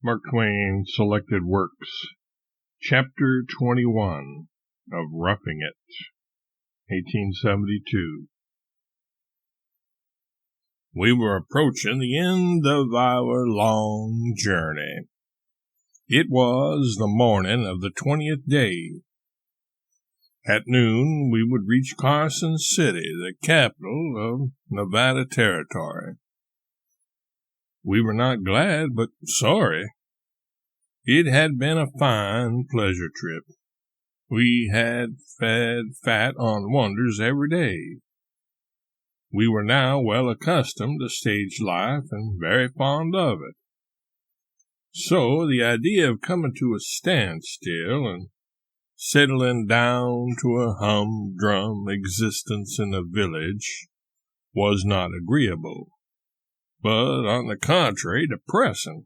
Mark Twain Selected Works, Chapter 21 of Roughing It, 1872. We were approaching the end of our long journey. It was the morning of the 20th day. At noon, we would reach Carson City, the capital of Nevada Territory. We were not glad, but sorry. It had been a fine pleasure trip. We had fed fat on wonders every day. We were now well accustomed to stage life and very fond of it. So the idea of coming to a standstill and settling down to a humdrum existence in a village was not agreeable, but on the contrary depressing.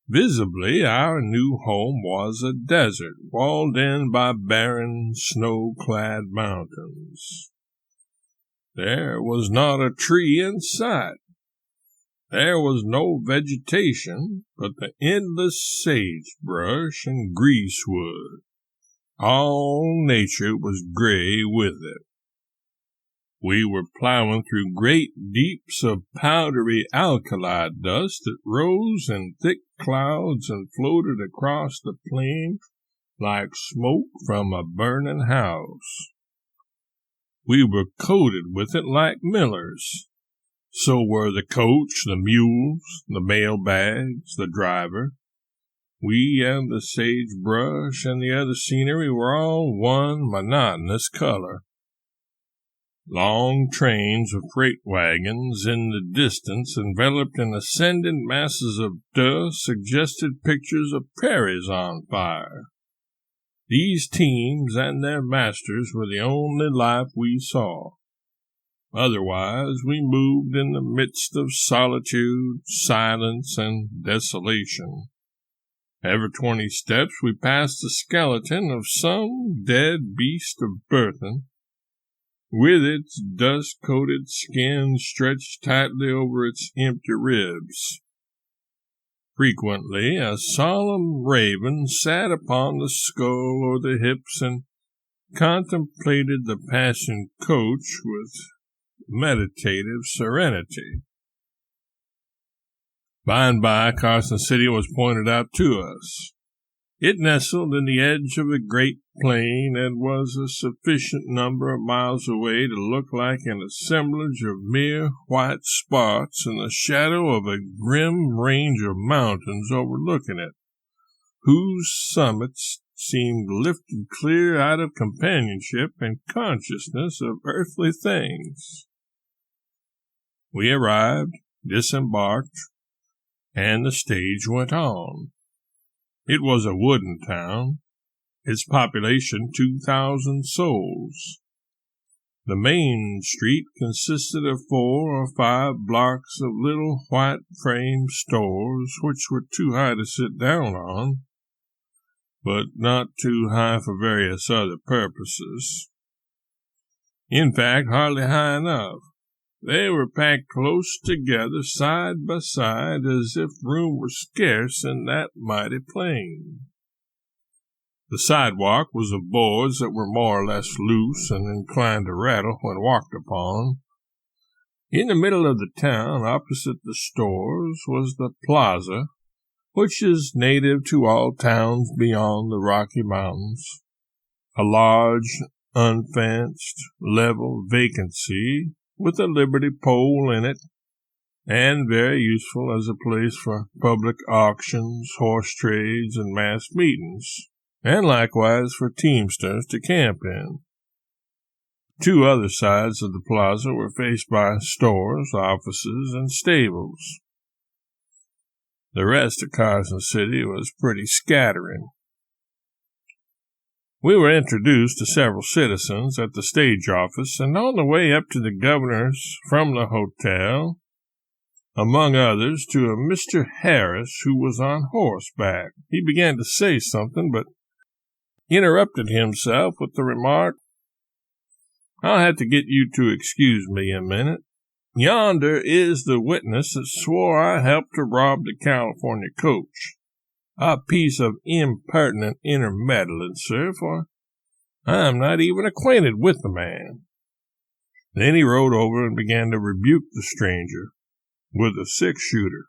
Visibly, our new home was a desert, walled in by barren, snow-clad mountains. There was not a tree in sight. There was no vegetation but the endless sagebrush and greasewood. All nature was gray with it. We were plowing through great deeps of powdery alkali dust that rose in thick clouds and floated across the plain like smoke from a burning house. We were coated with it like millers. So were the coach, the mules, the mail bags, the driver. We and the sagebrush and the other scenery were all one monotonous color. Long trains of freight wagons in the distance, enveloped in ascending masses of dust, suggested pictures of prairies on fire. These teams and their masters were the only life we saw. Otherwise, we moved in the midst of solitude, silence, and desolation. Every 20 steps we passed the skeleton of some dead beast of burthen, with its dust-coated skin stretched tightly over its empty ribs. Frequently, a solemn raven sat upon the skull or the hips and contemplated the passing coach with meditative serenity. By and by, Carson City was pointed out to us. It nestled in the edge of a great plain and was a sufficient number of miles away to look like an assemblage of mere white spots in the shadow of a grim range of mountains overlooking it, whose summits seemed lifted clear out of companionship and consciousness of earthly things. We arrived, disembarked, and the stage went on. It was a wooden town, its population 2,000 souls. The main street consisted of 4 or 5 blocks of little white frame stores, which were too high to sit down on, but not too high for various other purposes. In fact, hardly high enough. They were packed close together, side by side, as if room were scarce in that mighty plain. The sidewalk was of boards that were more or less loose and inclined to rattle when walked upon. In the middle of the town, opposite the stores, was the plaza, which is native to all towns beyond the Rocky Mountains, a large, unfenced, level vacancy with a liberty pole in it, and very useful as a place for public auctions, horse trades, and mass meetings, and likewise for teamsters to camp in. 2 other sides of the plaza were faced by stores, offices, and stables. The rest of Carson City was pretty scattering. We were introduced to several citizens at the stage office, and on the way up to the governor's from the hotel, among others to a Mr. Harris who was on horseback. He began to say something, but interrupted himself with the remark, "I'll have to get you to excuse me a minute. Yonder is the witness that swore I helped to rob the California coach. A piece of impertinent intermeddling, sir, for I am not even acquainted with the man." Then he rode over and began to rebuke the stranger with a 6-shooter,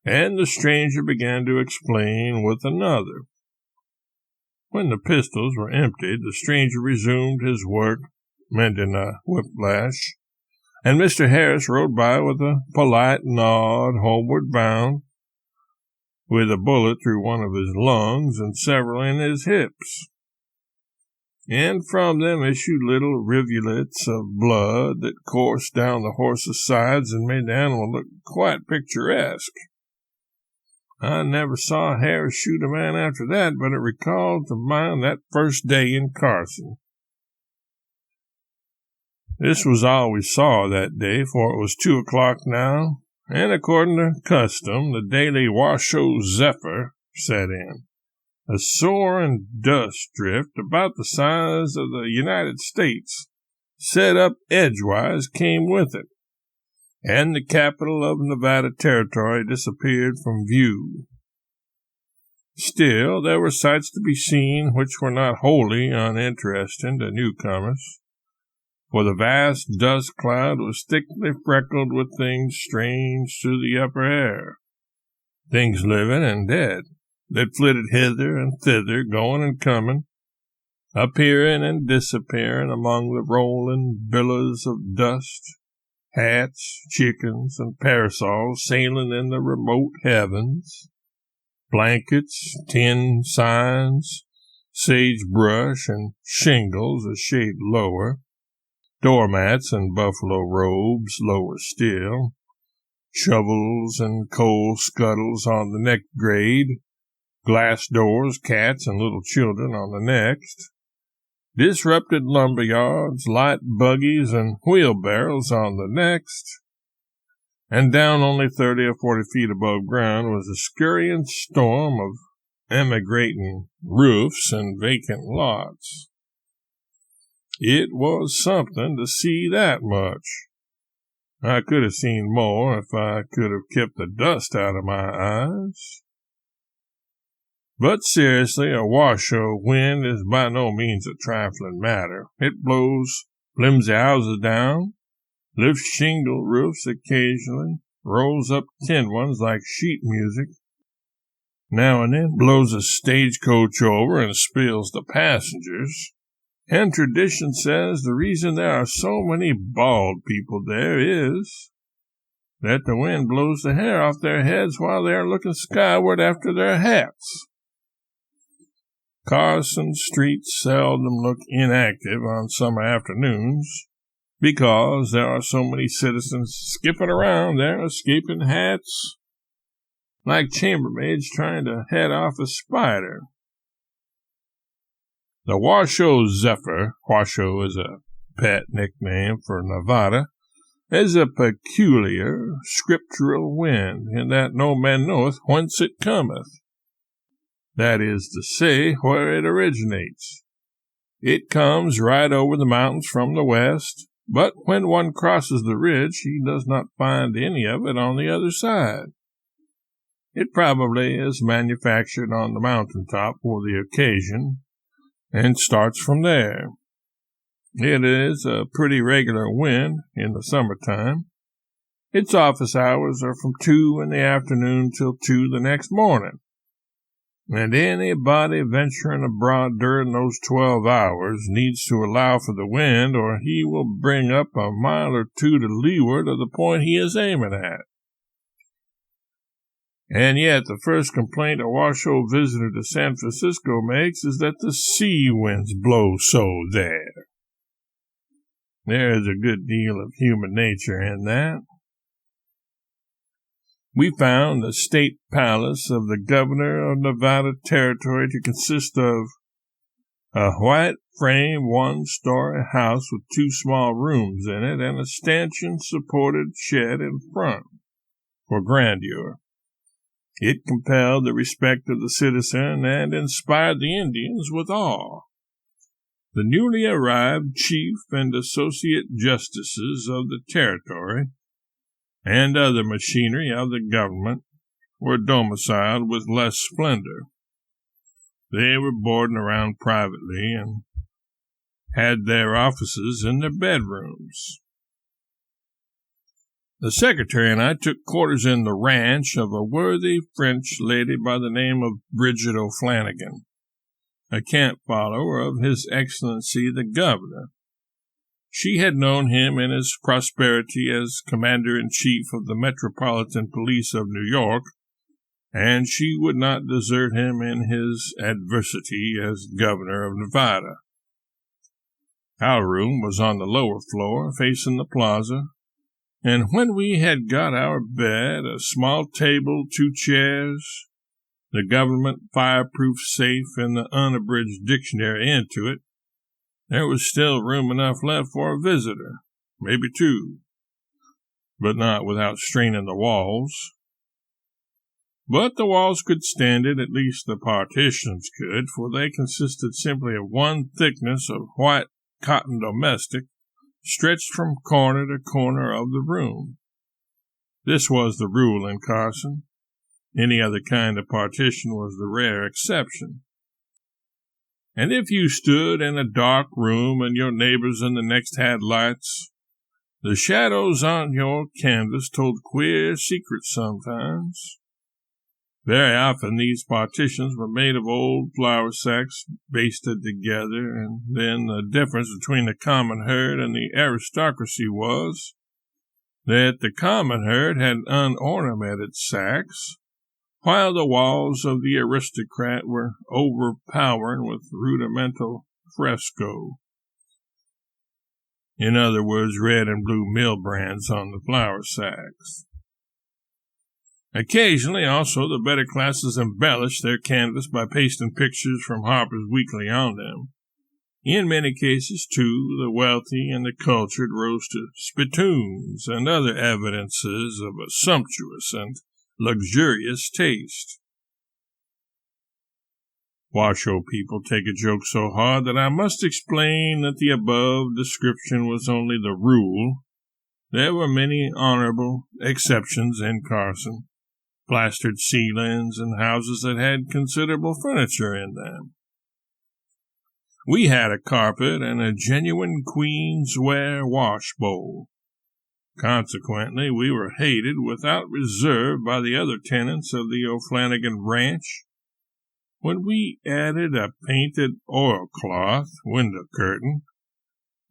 and the stranger began to explain with another. When the pistols were emptied, the stranger resumed his work, mending a whiplash, and Mr. Harris rode by with a polite nod, homeward bound, with a bullet through one of his lungs and several in his hips. And from them issued little rivulets of blood that coursed down the horse's sides and made the animal look quite picturesque. I never saw Harris shoot a man after that, but it recalled to mind that first day in Carson. This was all we saw that day, for it was 2 o'clock now, and according to custom, the daily Washoe Zephyr set in. A soaring dust drift about the size of the United States, set up edgewise, came with it, and the capital of Nevada Territory disappeared from view. Still, there were sights to be seen which were not wholly uninteresting to newcomers, for the vast dust cloud was thickly freckled with things strange to the upper air, things living and dead, that flitted hither and thither, going and coming, appearing and disappearing among the rolling billows of dust, hats, chickens, and parasols sailing in the remote heavens, blankets, tin signs, sagebrush, and shingles a shade lower, doormats and buffalo robes lower still, shovels and coal scuttles on the next grade, glass doors, cats, and little children on the next, disrupted lumber yards, light buggies, and wheelbarrows on the next, and down only 30 or 40 feet above ground was a scurrying storm of emigrating roofs and vacant lots. It was something to see that much. I could have seen more if I could have kept the dust out of my eyes. But seriously, a Washoe wind is by no means a trifling matter. It blows flimsy houses down, lifts shingle roofs occasionally, rolls up tin ones like sheet music, now and then blows a stagecoach over and spills the passengers. And tradition says the reason there are so many bald people there is that the wind blows the hair off their heads while they are looking skyward after their hats. Carson streets seldom look inactive on summer afternoons because there are so many citizens skipping around there, escaping hats, like chambermaids trying to head off a spider. The Washoe Zephyr, Washoe is a pet nickname for Nevada, is a peculiar scriptural wind, in that no man knoweth whence it cometh. That is to say, where it originates. It comes right over the mountains from the west, but when one crosses the ridge, he does not find any of it on the other side. It probably is manufactured on the mountaintop for the occasion, and starts from there. It is a pretty regular wind in the summertime. Its office hours are from 2 in the afternoon till 2 the next morning, and anybody venturing abroad during those 12 hours needs to allow for the wind, or he will bring up a mile or two to leeward of the point he is aiming at. And yet the first complaint a Washoe visitor to San Francisco makes is that the sea winds blow so there. There is a good deal of human nature in that. We found the state palace of the governor of Nevada Territory to consist of a white frame 1-story house with 2 small rooms in it and a stanchion-supported shed in front for grandeur. It compelled the respect of the citizen and inspired the Indians with awe. The newly arrived chief and associate justices of the territory and other machinery of the government were domiciled with less splendor. They were boarding around privately and had their offices in their bedrooms. The secretary and I took quarters in the ranch of a worthy French lady by the name of Bridget O'Flanagan, a camp follower of His Excellency the Governor. She had known him in his prosperity as Commander-in-Chief of the Metropolitan Police of New York, and she would not desert him in his adversity as Governor of Nevada. Our room was on the lower floor, facing the plaza, and when we had got our bed, a small table, 2 chairs, the government fireproof safe, and the unabridged dictionary into it, there was still room enough left for a visitor, maybe 2, but not without straining the walls. But the walls could stand it, at least the partitions could, for they consisted simply of one thickness of white cotton domestic, stretched from corner to corner of the room. This was the rule in Carson. Any other kind of partition was the rare exception. And if you stood in a dark room and your neighbors in the next had lights, the shadows on your canvas told queer secrets sometimes. Very often these partitions were made of old flour sacks basted together, and then the difference between the common herd and the aristocracy was that the common herd had unornamented sacks, while the walls of the aristocrat were overpowering with rudimental fresco. In other words, red and blue mill brands on the flour sacks. Occasionally, also, the better classes embellished their canvas by pasting pictures from Harper's Weekly on them. In many cases, too, the wealthy and the cultured rose to spittoons and other evidences of a sumptuous and luxurious taste. Washoe people take a joke so hard that I must explain that the above description was only the rule. There were many honorable exceptions in Carson. Plastered ceilings and houses that had considerable furniture in them. We had a carpet and a genuine Queen's ware wash bowl. Consequently, we were hated without reserve by the other tenants of the O'Flanagan Ranch. When we added a painted oilcloth window curtain,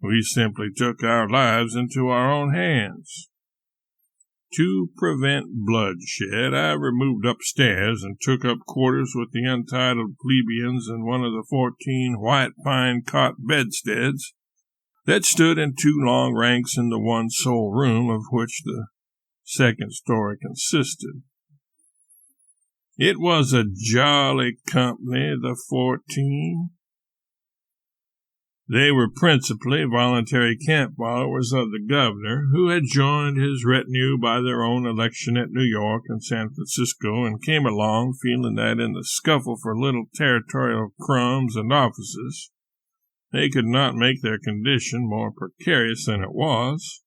we simply took our lives into our own hands. To prevent bloodshed, I removed upstairs and took up quarters with the untitled plebeians in one of the 14 white pine cot bedsteads that stood in 2 long ranks in the one sole room of which the second story consisted. It was a jolly company, the 14. They were principally voluntary camp followers of the governor, who had joined his retinue by their own election at New York and San Francisco, and came along feeling that in the scuffle for little territorial crumbs and offices, they could not make their condition more precarious than it was,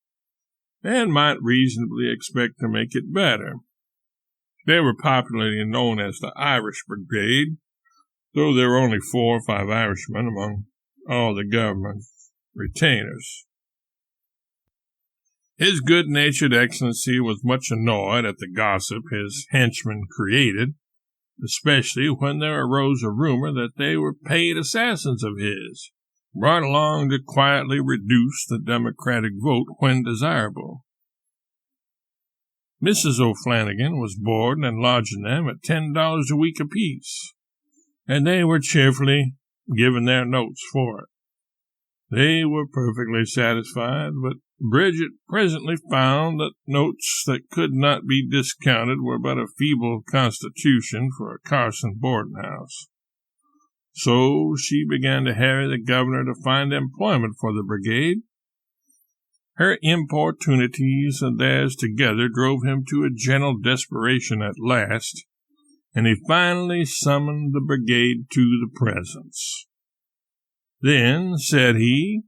and might reasonably expect to make it better. They were popularly known as the Irish Brigade, though there were only 4 or 5 Irishmen among all the government retainers. His good-natured excellency was much annoyed at the gossip his henchmen created, especially when there arose a rumor that they were paid assassins of his, brought along to quietly reduce the Democratic vote when desirable. Mrs. O'Flanagan was boarding and lodging them at $10 a week apiece, and they were cheerfully given their notes for it. They were perfectly satisfied, but Bridget presently found that notes that could not be discounted were but a feeble constitution for a Carson boarding house. So she began to harry the governor to find employment for the brigade. Her importunities and theirs together drove him to a general desperation at last, and he finally summoned the brigade to the presence. Then said he,